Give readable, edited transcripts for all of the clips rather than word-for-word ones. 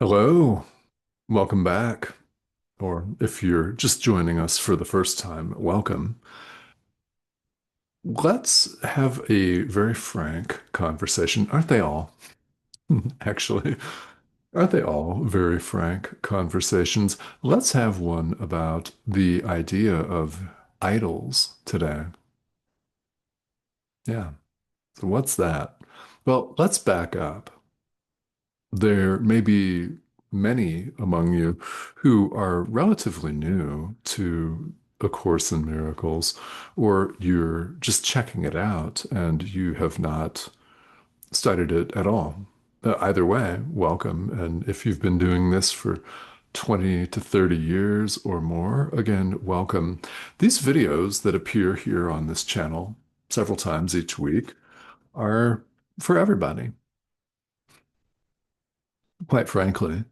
Hello, welcome back. Or if you're just joining us for the first time, welcome. Let's have a very frank conversation. Aren't they all? Actually, aren't they all very frank conversations? Let's have one about the idea of idols today. Yeah. So what's that? Well, let's back up. There may be many among you who are relatively new to A Course in Miracles, or you're just checking it out and you have not studied it at all. Either way, welcome. And if you've been doing this for 20 to 30 years or more, again, welcome. These videos that appear here on this channel several times each week are for everybody, quite frankly.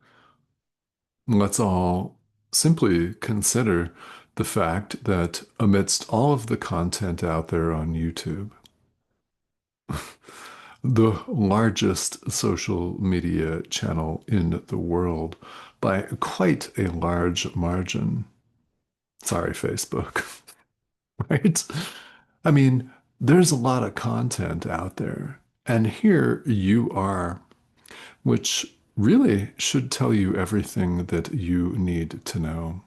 Let's all simply consider the fact that amidst all of the content out there on YouTube, the largest social media channel in the world by quite a large margin. Sorry, Facebook, right? I mean, there's a lot of content out there. And here you are, which really should tell you everything that you need to know.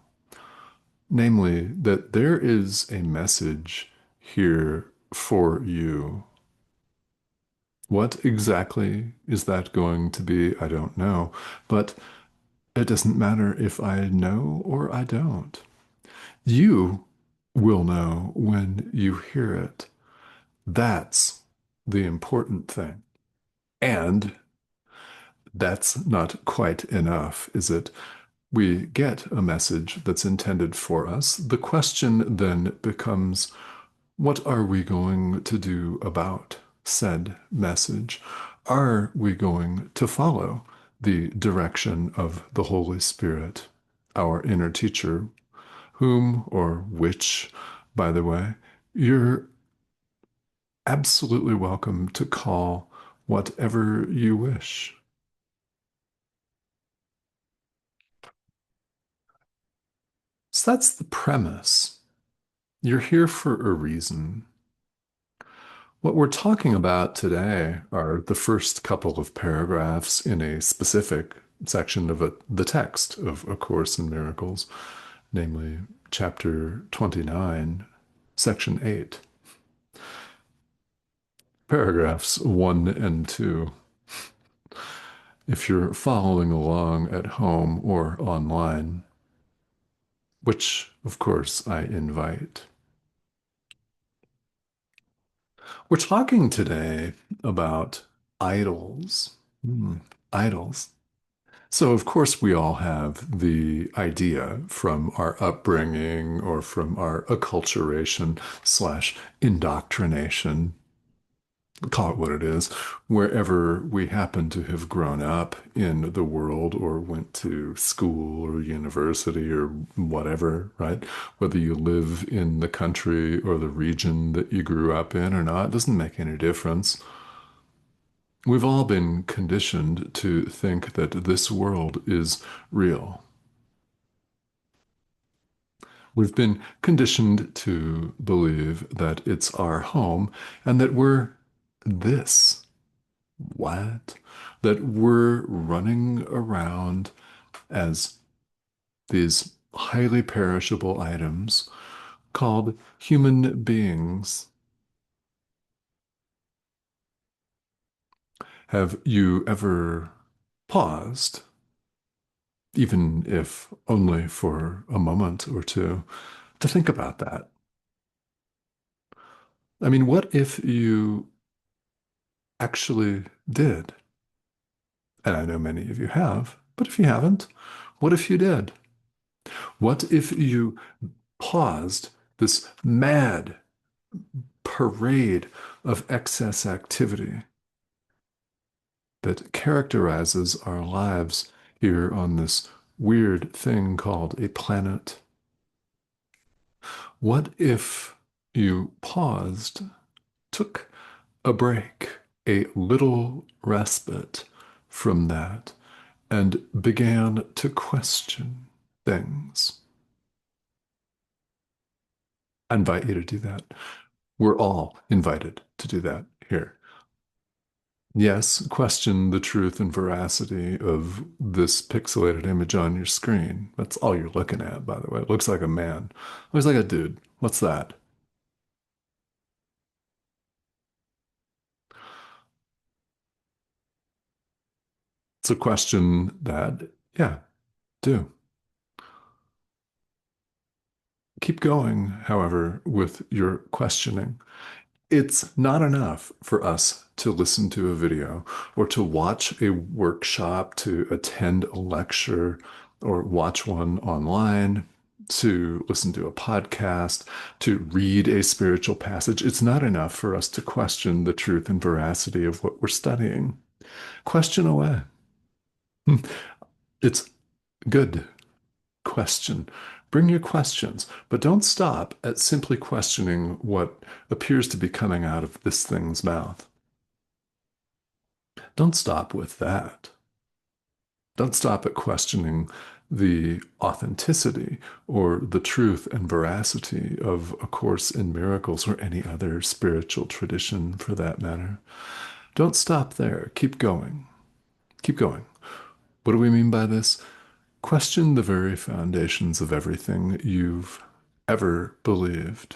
Namely, that there is a message here for you. What exactly is that going to be? I don't know. But it doesn't matter if I know or I don't. You will know when you hear it. That's the important thing. And that's not quite enough, is it? We get a message that's intended for us. The question then becomes, what are we going to do about said message? Are we going to follow the direction of the Holy Spirit, our inner teacher, whom or which, by the way, you're absolutely welcome to call whatever you wish? So that's the premise. You're here for a reason. What we're talking about today are the first couple of paragraphs in a specific section of the text of A Course in Miracles, namely chapter 29, section 8, paragraphs 1 and 2. If you're following along at home or online, which of course I invite. We're talking today about idols. Idols. So, of course, we all have the idea from our upbringing or from our acculturation slash indoctrination, call it what it is, wherever we happen to have grown up in the world or went to school or university or whatever, right? Whether you live in the country or the region that you grew up in or not, doesn't make any difference. We've all been conditioned to think that this world is real. We've been conditioned to believe that it's our home and that we're this. What? That we're running around as these highly perishable items called human beings. Have you ever paused, even if only for a moment or two, to think about that? I mean, what if you actually did? And I know many of you have, but if you haven't, what if you did? What if you paused this mad parade of excess activity that characterizes our lives here on this weird thing called a planet? What if you paused, took a break, a little respite from that, and began to question things. I invite you to do that. We're all invited to do that here. Yes, question the truth and veracity of this pixelated image on your screen. That's all you're looking at, by the way. It looks like a man. Looks like a dude. What's that? It's a question that, yeah, do. Keep going, however, with your questioning. It's not enough for us to listen to a video or to watch a workshop, to attend a lecture or watch one online, to listen to a podcast, to read a spiritual passage. It's not enough for us to question the truth and veracity of what we're studying. Question away. It's good. Question. Bring your questions, but don't stop at simply questioning what appears to be coming out of this thing's mouth. Don't stop with that. Don't stop at questioning the authenticity or the truth and veracity of A Course in Miracles or any other spiritual tradition for that matter. Don't stop there. Keep going. Keep going. What do we mean by this? Question the very foundations of everything you've ever believed.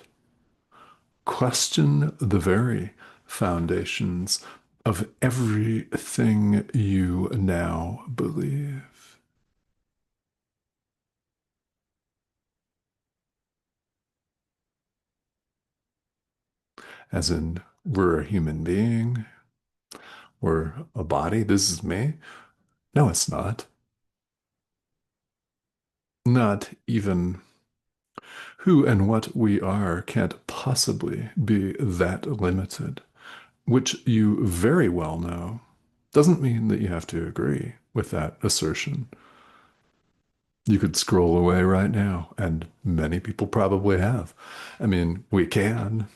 Question the very foundations of everything you now believe. As in, we're a human being, we're a body, this is me. No, it's not. Not even who and what we are can't possibly be that limited, which you very well know. Doesn't mean that you have to agree with that assertion. You could scroll away right now, and many people probably have. I mean, we can.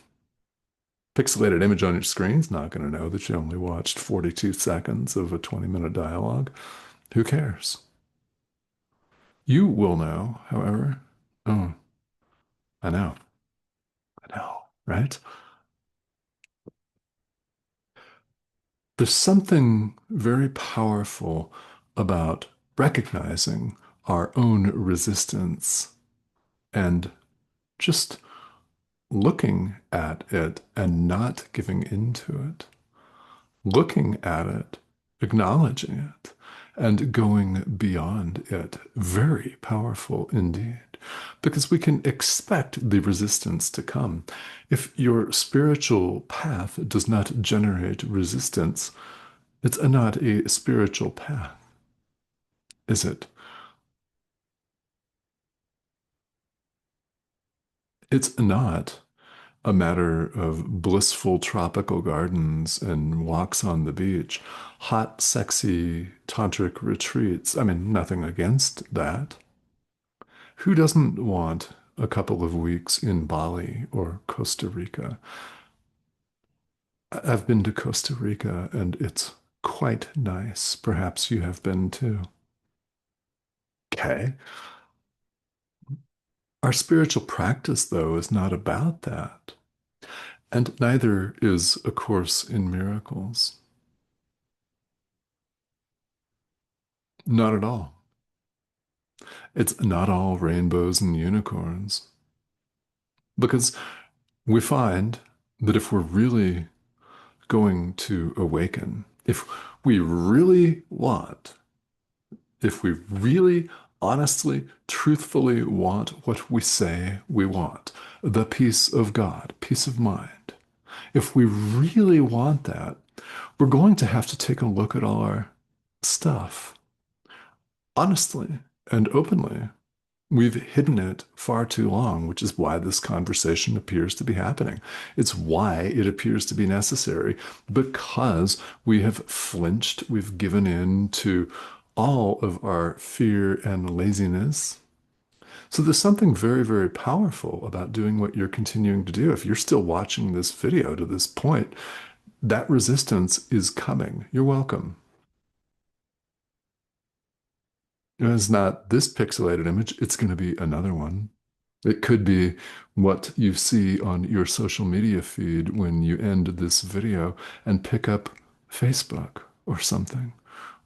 Pixelated image on your screen's not going to know that you only watched 42 seconds of a 20-minute dialogue. Who cares? You will know, however. Oh, I know. I know, right? There's something very powerful about recognizing our own resistance and just looking at it and not giving into it, looking at it, acknowledging it, and going beyond it. Very powerful indeed, because we can expect the resistance to come. If your spiritual path does not generate resistance, it's not a spiritual path, is it? It's not a matter of blissful tropical gardens and walks on the beach, hot, sexy tantric retreats. I mean, nothing against that. Who doesn't want a couple of weeks in Bali or Costa Rica? I've been to Costa Rica and it's quite nice. Perhaps you have been too. Okay. Our spiritual practice, though, is not about that. And neither is A Course in Miracles. Not at all. It's not all rainbows and unicorns. Because we find that if we're really going to awaken, we really want, if we really honestly, truthfully want what we say we want, the peace of God, peace of mind, if we really want that, we're going to have to take a look at all our stuff honestly and openly. We've hidden it far too long, which is why this conversation appears to be happening. It's why it appears to be necessary, because we have flinched, we've given in to all of our fear and laziness. So there's something very, very powerful about doing what you're continuing to do. If you're still watching this video to this point, that resistance is coming. You're welcome. It's not this pixelated image, it's going to be another one. It could be what you see on your social media feed when you end this video and pick up Facebook or something,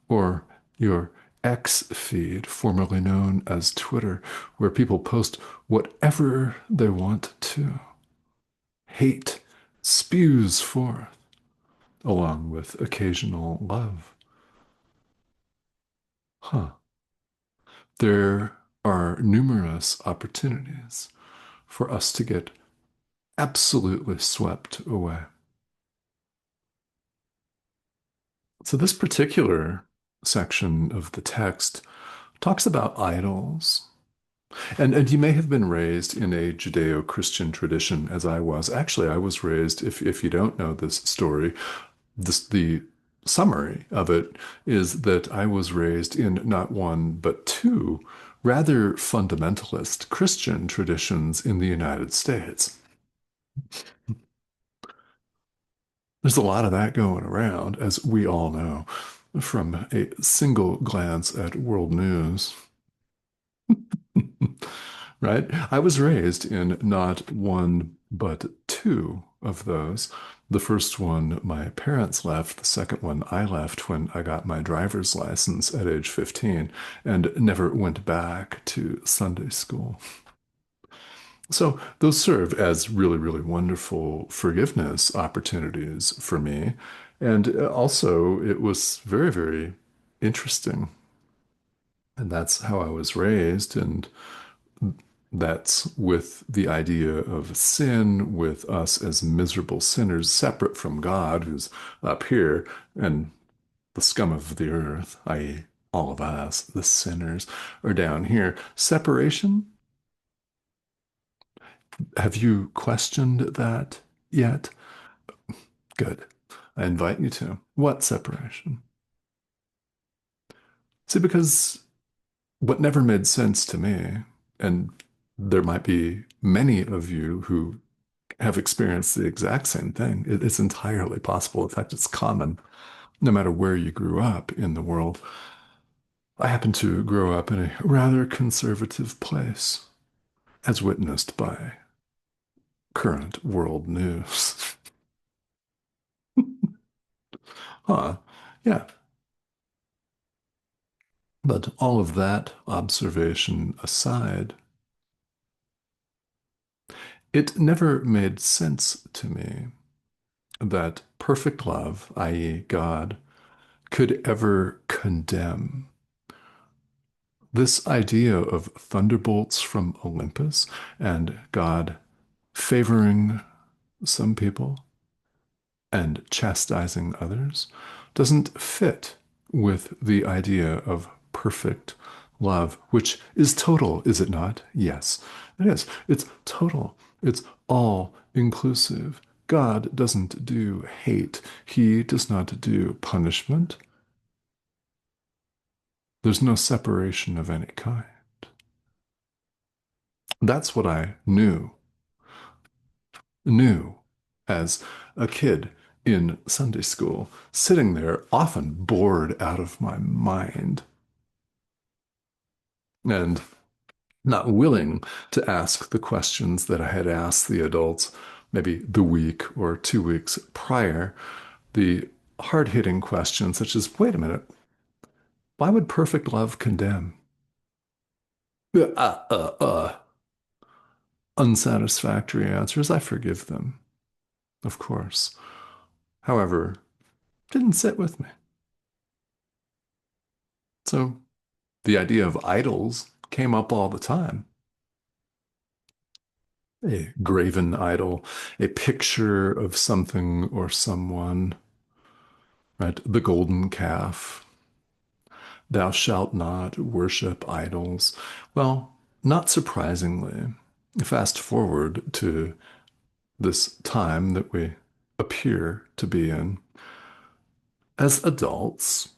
or your X feed, formerly known as Twitter, where people post whatever they want to. Hate spews forth, along with occasional love. Huh. There are numerous opportunities for us to get absolutely swept away. So, this particular section of the text talks about idols. And you may have been raised in a Judeo-Christian tradition, as I was. Actually, I was raised, if you don't know this story, the summary of it is that I was raised in not one, but two rather fundamentalist Christian traditions in the United States. There's a lot of that going around, as we all know, from a single glance at world news. Right? I was raised in not one, but two of those. The first one my parents left, the second one I left when I got my driver's license at age 15 and never went back to Sunday school. So those serve as really, really wonderful forgiveness opportunities for me. And also, it was very, very interesting. And that's how I was raised. And that's with the idea of sin, with us as miserable sinners, separate from God, who's up here, and the scum of the earth, i.e., all of us, the sinners, are down here. Separation? Have you questioned that yet? Good. I invite you to. What separation? See, because what never made sense to me, and there might be many of you who have experienced the exact same thing. It's entirely possible. In fact, it's common no matter where you grew up in the world. I happen to grow up in a rather conservative place, as witnessed by current world news. Huh. Yeah. But all of that observation aside, it never made sense to me that perfect love, i.e., God, could ever condemn. This idea of thunderbolts from Olympus and God favoring some people and chastising others doesn't fit with the idea of perfect love, which is total, is it not? Yes, it is. It's total. It's all inclusive. God doesn't do hate. He does not do punishment. There's no separation of any kind. That's what I knew as a kid in Sunday school, sitting there, often bored out of my mind and not willing to ask the questions that I had asked the adults maybe the week or 2 weeks prior, the hard-hitting questions such as, wait a minute, why would perfect love condemn? Unsatisfactory answers, I forgive them, of course. However, didn't sit with me. So the idea of idols came up all the time. A graven idol, a picture of something or someone, right? The golden calf. Thou shalt not worship idols. Well, not surprisingly, fast forward to this time that we appear to be in. As adults,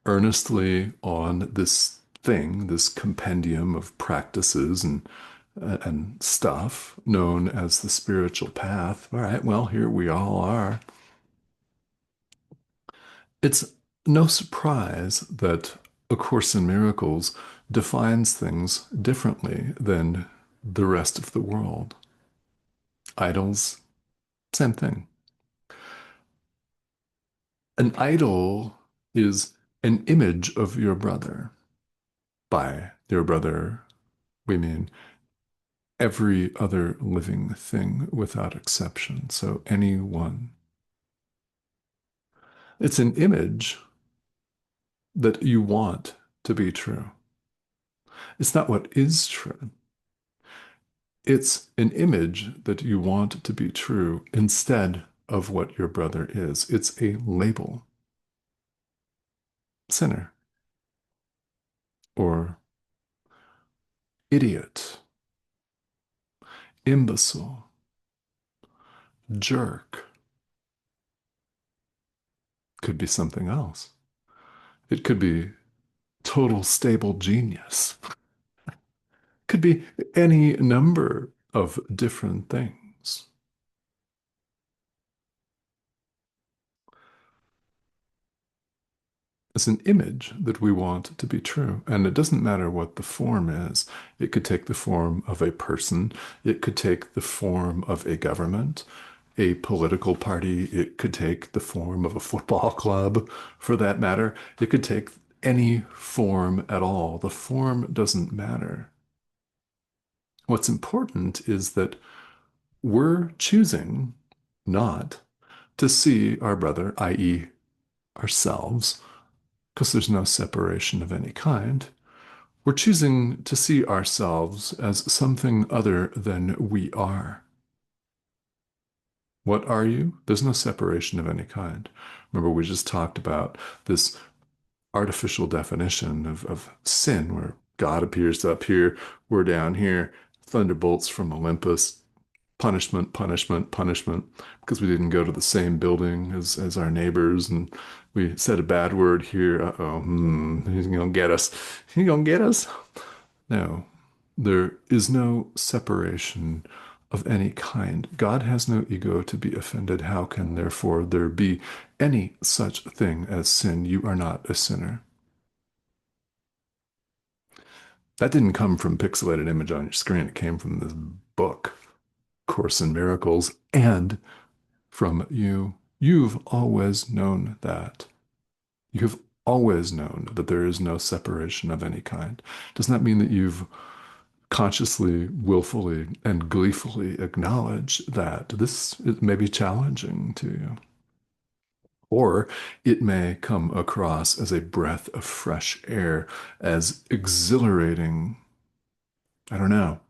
earnestly on this thing, this compendium of practices and stuff known as the spiritual path. All right, well, here we all are. It's no surprise that A Course in Miracles defines things differently than the rest of the world. Idols, same thing. An idol is an image of your brother. By your brother, we mean every other living thing without exception. So anyone. It's an image that you want to be true. It's not what is true. It's an image that you want to be true instead of what your brother is. It's a label. Sinner or idiot, imbecile, jerk. Could be something else. It could be total stable genius. Could be any number of different things. It's an image that we want to be true. And it doesn't matter what the form is. It could take the form of a person, it could take the form of a government, a political party, it could take the form of a football club, for that matter. It could take any form at all. The form doesn't matter. What's important is that we're choosing not to see our brother, i.e., ourselves, because there's no separation of any kind. We're choosing to see ourselves as something other than we are. What are you? There's no separation of any kind. Remember, we just talked about this artificial definition of sin, where God appears up here, we're down here, thunderbolts from Olympus, punishment, punishment, punishment, because we didn't go to the same building as our neighbors, and we said a bad word here. Uh-oh, he's gonna get us. He's gonna get us. No, there is no separation of any kind. God has no ego to be offended. How can therefore there be any such thing as sin? You are not a sinner. That didn't come from pixelated image on your screen. It came from this book, Course in Miracles, and from you. You've always known that. You have always known that there is no separation of any kind. Does not mean that you've consciously, willfully, and gleefully acknowledged that this it may be challenging to you. Or it may come across as a breath of fresh air, as exhilarating. I don't know.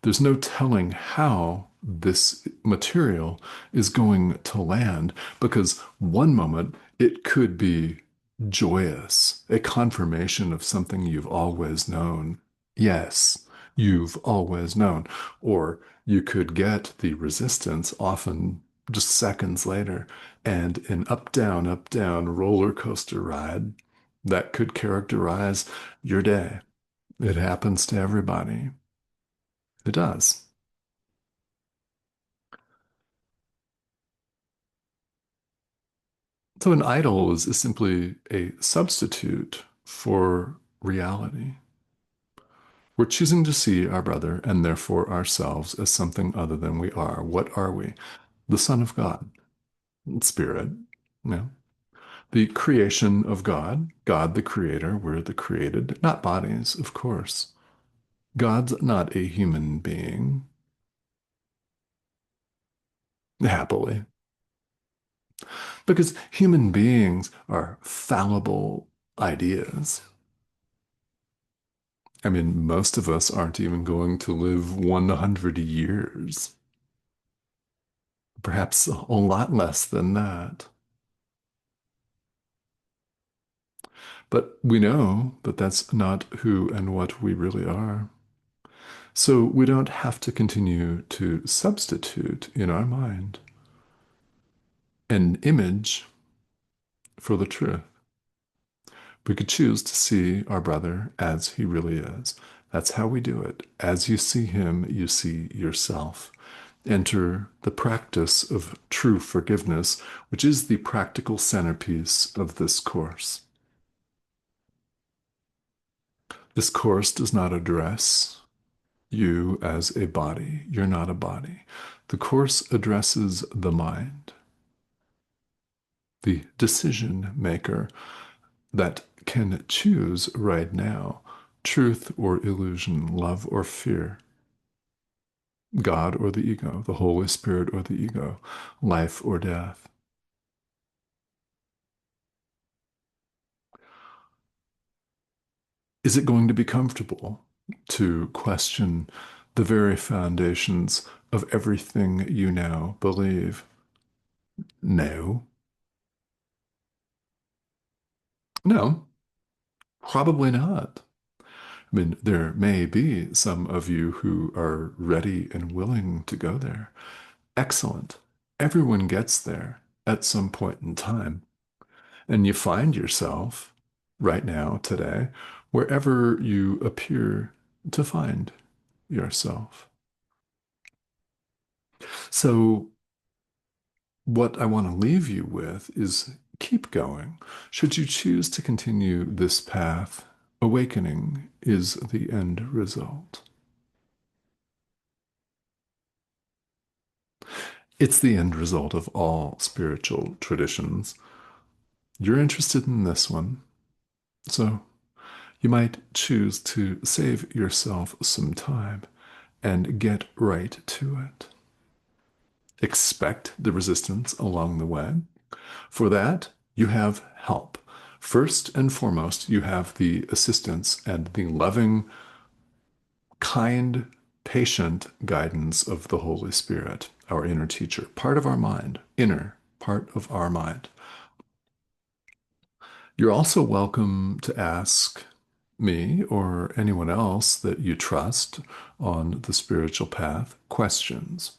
There's no telling how this material is going to land, because one moment it could be joyous, a confirmation of something you've always known. Yes, you've always known. Or you could get the resistance often just seconds later, and an up, down roller coaster ride that could characterize your day. It happens to everybody. It does. So an idol is simply a substitute for reality. We're choosing to see our brother and therefore ourselves as something other than we are. What are we? The Son of God, Spirit, yeah. The creation of God, God the Creator, we're the created, not bodies, of course. God's not a human being, happily, because human beings are fallible ideas. I mean, most of us aren't even going to live 100 years, perhaps a lot less than that. But we know that that's not who and what we really are. So we don't have to continue to substitute in our mind an image for the truth. We could choose to see our brother as he really is. That's how we do it. As you see him, you see yourself. Enter the practice of true forgiveness, which is the practical centerpiece of this course. This course does not address you as a body. You're not a body. The course addresses the mind, the decision maker that can choose right now truth or illusion, love or fear, God or the ego, the Holy Spirit or the ego, life or death. Is it going to be comfortable to question the very foundations of everything you now believe? No. No, probably not. I mean, there may be some of you who are ready and willing to go there. Excellent. Everyone gets there at some point in time. And you find yourself right now, today, wherever you appear to find yourself. So, what I want to leave you with is keep going. Should you choose to continue this path, awakening is the end result. It's the end result of all spiritual traditions. You're interested in this one, so you might choose to save yourself some time and get right to it. Expect the resistance along the way. For that, you have help. First and foremost, you have the assistance and the loving, kind, patient guidance of the Holy Spirit, our inner teacher, part of our mind, inner part of our mind. You're also welcome to ask me or anyone else that you trust on the spiritual path questions.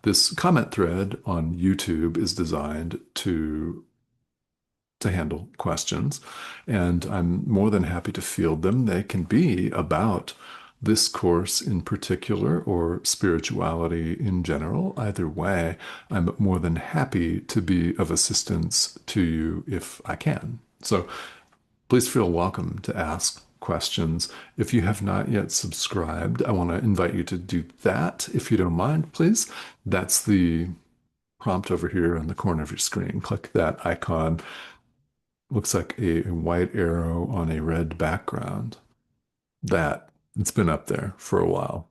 This comment thread on YouTube is designed to handle questions, and I'm more than happy to field them. They can be about this course in particular or spirituality in general. Either way, I'm more than happy to be of assistance to you if I can. So please feel welcome to ask questions. If you have not yet subscribed, I want to invite you to do that if you don't mind, please. That's the prompt over here on the corner of your screen. Click that icon. Looks like a white arrow on a red background. That, it's been up there for a while.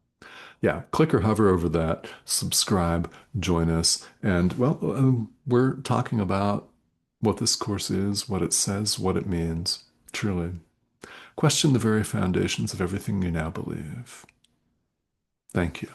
Yeah, click or hover over that, subscribe, join us, and well, we're talking about what this course is, what it says, what it means. Truly. Question the very foundations of everything you now believe. Thank you.